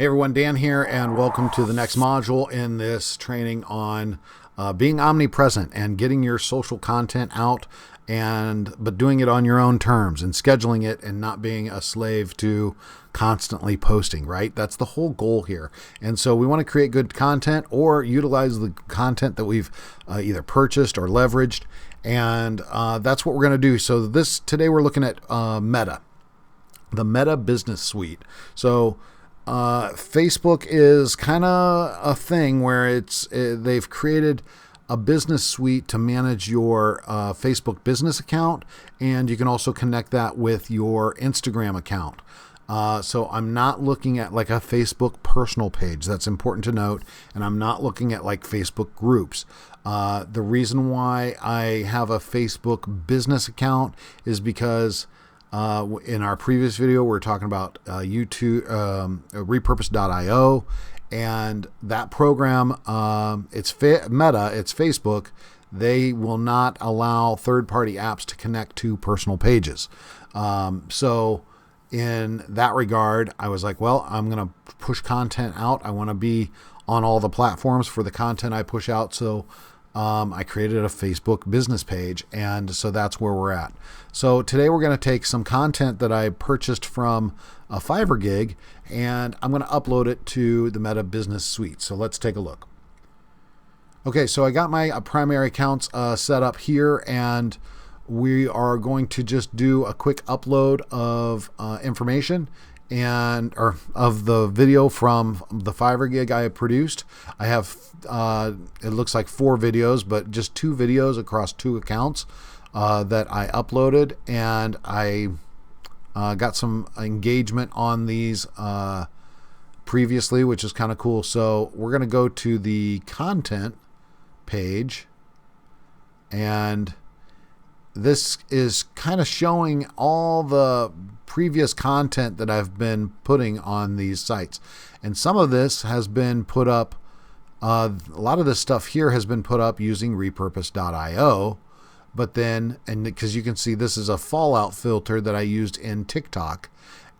Hey everyone, Dan here, and welcome to the next module in this training on being omnipresent and getting your social content out, but doing it on your own terms and scheduling it and not being a slave to constantly posting, right? That's the whole goal here. And so we want to create good content or utilize the content that we've either purchased or leveraged, and that's what we're going to do. So today we're looking at Meta, the Meta Business Suite. So Facebook is kind of a thing where they've created a business suite to manage your Facebook business account, and you can also connect that with your Instagram account. So I'm not looking at like a Facebook personal page. That's important to note. And I'm not looking at like Facebook groups. The reason why I have a Facebook business account is because in our previous video, we're talking about YouTube, repurpose.io, and that program, it's Meta, it's Facebook. They will not allow third-party apps to connect to personal pages. So in that regard, I was like, well, I'm going to push content out. I want to be on all the platforms for the content I push out. So I created a Facebook business page, and so that's where we're at. So today we're going to take some content that I purchased from a Fiverr gig, and I'm going to upload it to the Meta Business Suite. So let's take a look. Okay, so I got my primary accounts set up here, and we are going to just do a quick upload of information or of the video from the Fiverr gig I have produced. I have it looks like 4 videos, but just 2 videos across 2 accounts that I uploaded, and I got some engagement on these previously, which is kind of cool. So we're going to go to the content page, and this is kind of showing all the previous content that I've been putting on these sites. And some of this has been put up, a lot of this stuff here has been put up using repurpose.io, but then, and because you can see this is a fallout filter that I used in TikTok.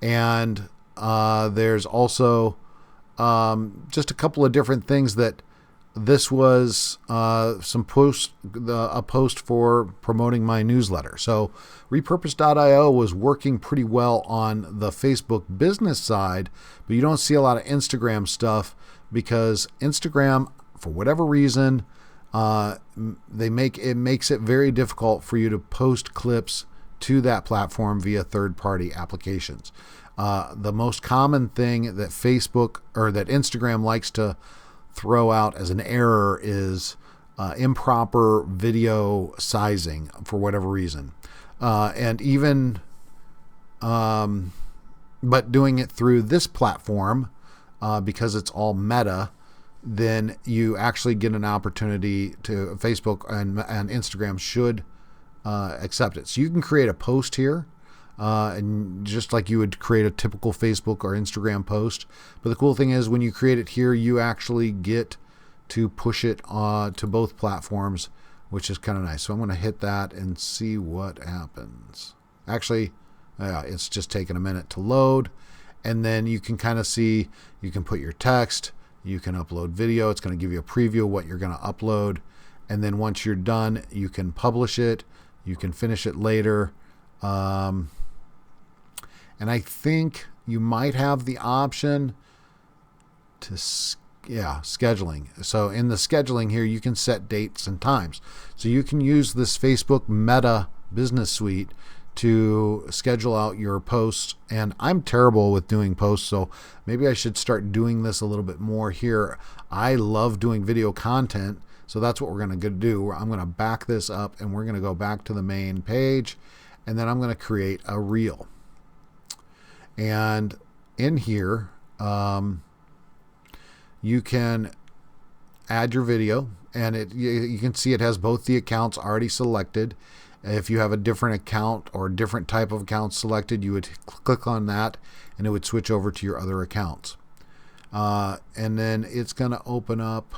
And there's also just a couple of different things that this was a post for promoting my newsletter. So repurpose.io was working pretty well on the Facebook business side, but you don't see a lot of Instagram stuff because Instagram, for whatever reason, it makes it very difficult for you to post clips to that platform via third-party applications. The most common thing that Facebook or that Instagram likes to throw out as an error is improper video sizing for whatever reason. And even, but doing it through this platform, because it's all Meta, then you actually get an opportunity to Facebook and Instagram should accept it. So you can create a post here. And just like you would create a typical Facebook or Instagram post. But the cool thing is when you create it here, you actually get to push it to both platforms, which is kind of nice. So I'm going to hit that and see what happens. Actually, it's just taking a minute to load. And then you can kind of see, you can put your text, you can upload video. It's going to give you a preview of what you're going to upload. And then once you're done, you can publish it. You can finish it later. And I think you might have the option to, scheduling. So in the scheduling here, you can set dates and times. So you can use this Facebook Meta Business Suite to schedule out your posts. And I'm terrible with doing posts, so maybe I should start doing this a little bit more here. I love doing video content, so that's what we're going to do. I'm going to back this up, and we're going to go back to the main page, and then I'm going to create a reel. And in here, you can add your video, and you can see it has both the accounts already selected. If you have a different account or a different type of account selected, you would click on that, and it would switch over to your other accounts. And then it's going to open up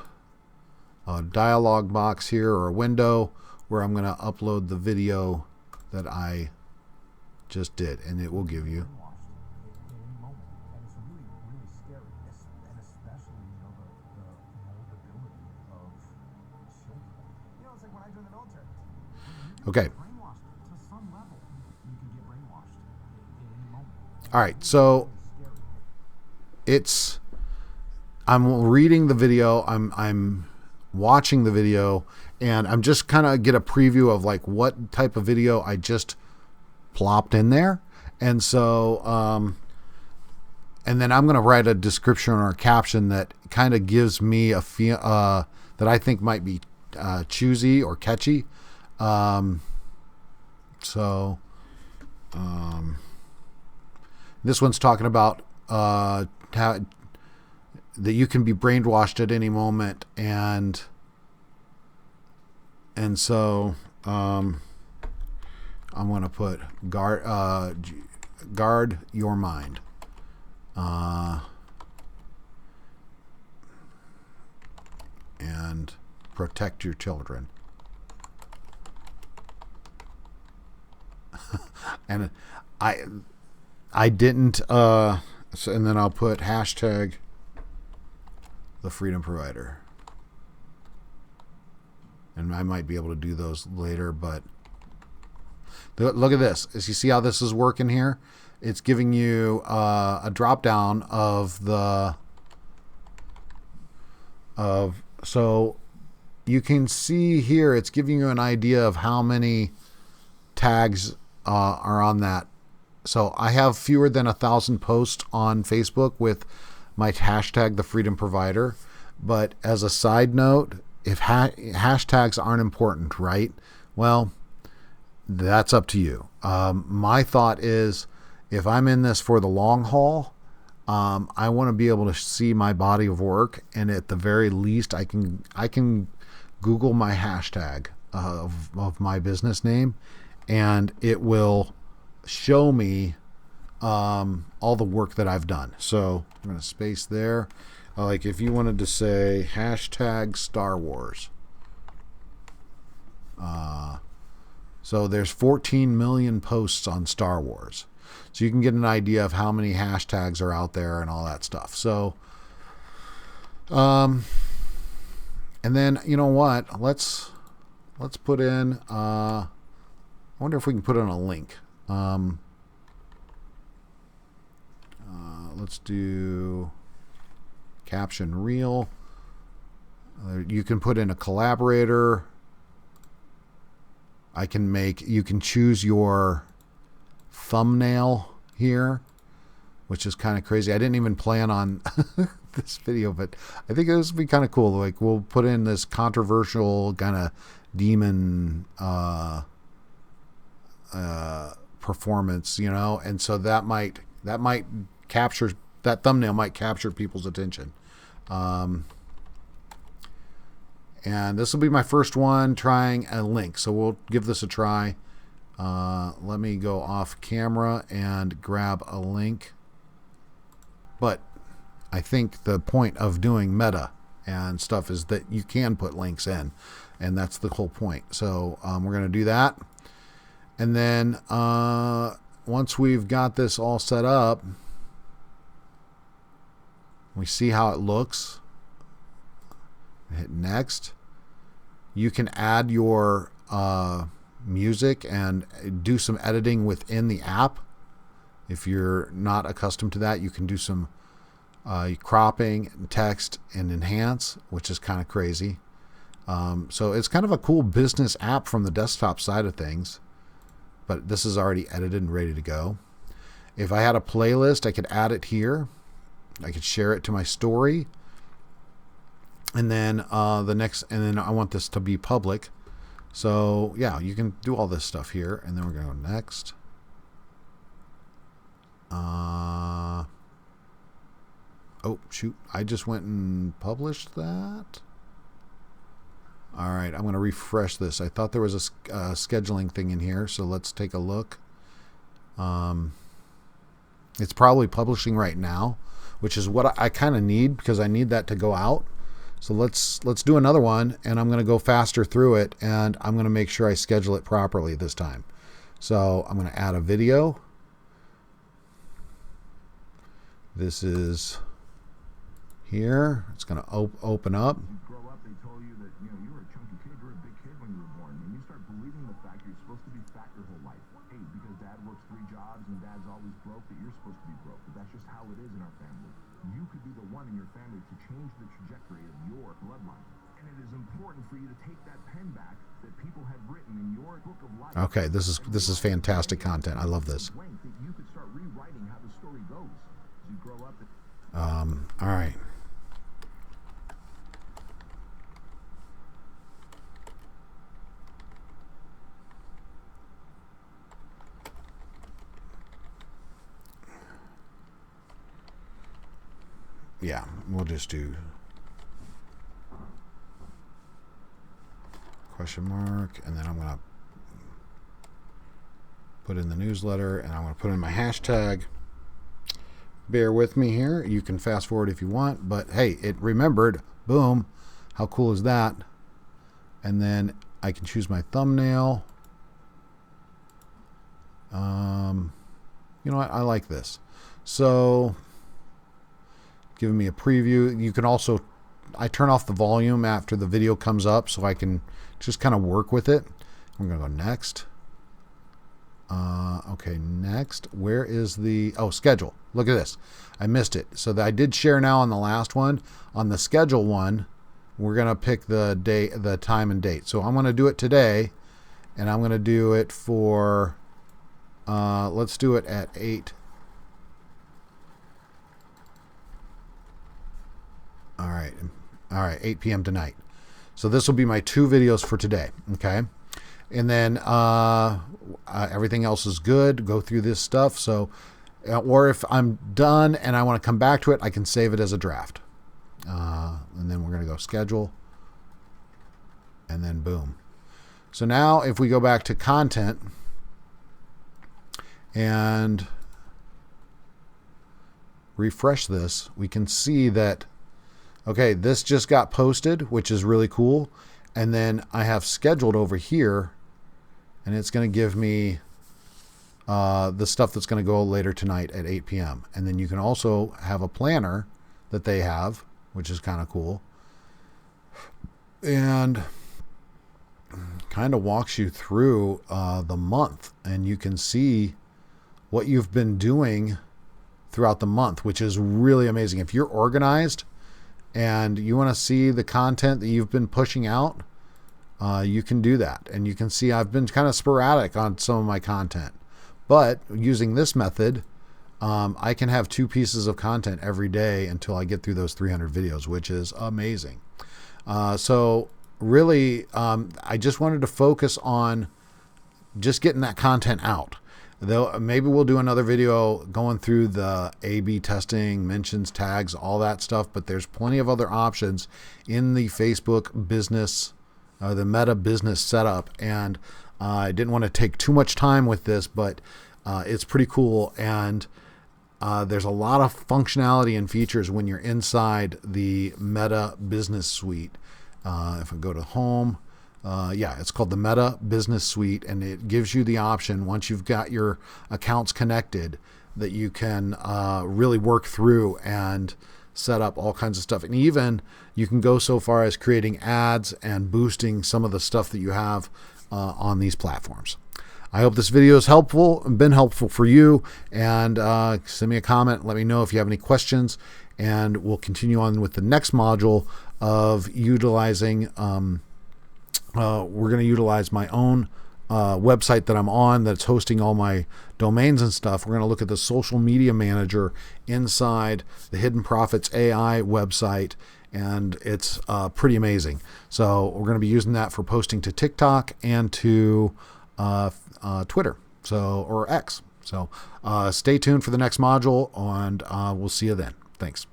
a dialog box here, or a window, where I'm going to upload the video that I just did, and it will give you Okay. All right, so I'm reading the video, I'm watching the video, and I'm just kind of get a preview of like what type of video I just plopped in there. And so and then I'm going to write a description or a caption that kind of gives me a feel that I think might be choosy or catchy. This one's talking about how that you can be brainwashed at any moment, and so I'm going to put guard your mind. And protect your children. And I didn't so, and then I'll put hashtag the freedom provider. And I might be able to do those later, but look at this. As you see how this is working here, it's giving you a drop down of so you can see here it's giving you an idea of how many tags are on that. So I have fewer than 1,000 posts on Facebook with my hashtag the freedom provider. But as a side note, if hashtags aren't important, right? Well, that's up to you. My thought is, if I'm in this for the long haul, I want to be able to see my body of work, and at the very least, I can Google my hashtag of my business name, and it will show me all the work that I've done. So I'm going to space there. Like if you wanted to say hashtag Star Wars. So there's 14 million posts on Star Wars. So you can get an idea of how many hashtags are out there and all that stuff. So, and then, you know what? Let's put in, I wonder if we can put in a link. Let's do caption reel. You can put in a collaborator. You can choose your thumbnail here, which is kind of crazy. I didn't even plan on this video, but I think it would be kind of cool. Like we'll put in this controversial kind of demon performance, you know, and so that might capture, that thumbnail might capture people's attention. And this will be my first one trying a link, so we'll give this a try. Let me go off camera and grab a link. But I think the point of doing meta and stuff is that you can put links in, and that's the whole point. So we're going to do that. And then once we've got this all set up, we see how it looks. Hit next. You can add your music and do some editing within the app. If you're not accustomed to that, you can do some cropping, text, and enhance, which is kind of crazy. So it's kind of a cool business app from the desktop side of things, but this is already edited and ready to go. If I had a playlist, I could add it here. I could share it to my story. And then and then I want this to be public. So yeah, you can do all this stuff here. And then we're going to go next. Oh, shoot. I just went and published that. All right, I'm going to refresh this. I thought there was a scheduling thing in here. So let's take a look. It's probably publishing right now, which is what I kind of need, because I need that to go out. So let's do another one, and I'm going to go faster through it, and I'm going to make sure I schedule it properly this time. So I'm going to add a video. This is here. It's going to open up. know, you were a chunky kid, you were a big kid when you were born, and you start believing the fact you're supposed to be fat your whole life. Hey, because dad works 3 jobs and dad's always broke, that you're supposed to be broke. But that's just how it is in our family. You could be the one in your family to change the trajectory of your bloodline. And it is important for you to take that pen back that people have written in your book of life. Okay, this is fantastic content. I love this. You could start rewriting how the story goes as you grow up. All right. Yeah, we'll just do question mark, and then I'm going to put in the newsletter, and I'm going to put in my hashtag. Bear with me here. You can fast forward if you want, but hey, it remembered. Boom. How cool is that? And then I can choose my thumbnail. You know what? I like this. So, giving me a preview. You can also, I turn off the volume after the video comes up so I can just kind of work with it. I'm going to go next. Okay, next. Where is the, schedule. Look at this. I missed it. So I did share now on the last one. On the schedule one, we're going to pick the day, the time and date. So I'm going to do it today, and I'm going to do it for, let's do it at 8. All right, 8 p.m. tonight. So this will be my 2 videos for today, okay? And then everything else is good. Go through this stuff. So, or if I'm done and I want to come back to it, I can save it as a draft. And then we're going to go schedule. And then boom. So now if we go back to content and refresh this, we can see that, okay, this just got posted, which is really cool. And then I have scheduled over here, and it's going to give me the stuff that's going to go later tonight at 8 p.m. And then you can also have a planner that they have, which is kind of cool. And kind of walks you through the month, and you can see what you've been doing throughout the month, which is really amazing. If you're organized and you want to see the content that you've been pushing out, you can do that. And you can see I've been kind of sporadic on some of my content. But using this method, I can have 2 pieces of content every day until I get through those 300 videos, which is amazing. So really, I just wanted to focus on just getting that content out. Though maybe we'll do another video going through the A/B testing, mentions, tags, all that stuff. But there's plenty of other options in the Facebook business, the Meta business setup. And I didn't want to take too much time with this, but it's pretty cool. And there's a lot of functionality and features when you're inside the Meta Business Suite. If I go to Home, it's called the Meta Business Suite, and it gives you the option, once you've got your accounts connected, that you can really work through and set up all kinds of stuff. And even you can go so far as creating ads and boosting some of the stuff that you have on these platforms. I hope this video is helpful and been helpful for you, and send me a comment. Let me know if you have any questions, and we'll continue on with the next module of utilizing we're going to utilize my own website that I'm on that's hosting all my domains and stuff. We're going to look at the social media manager inside the Hidden Profits AI website, and it's pretty amazing. So we're going to be using that for posting to TikTok and to Twitter, or X. So stay tuned for the next module, and we'll see you then. Thanks.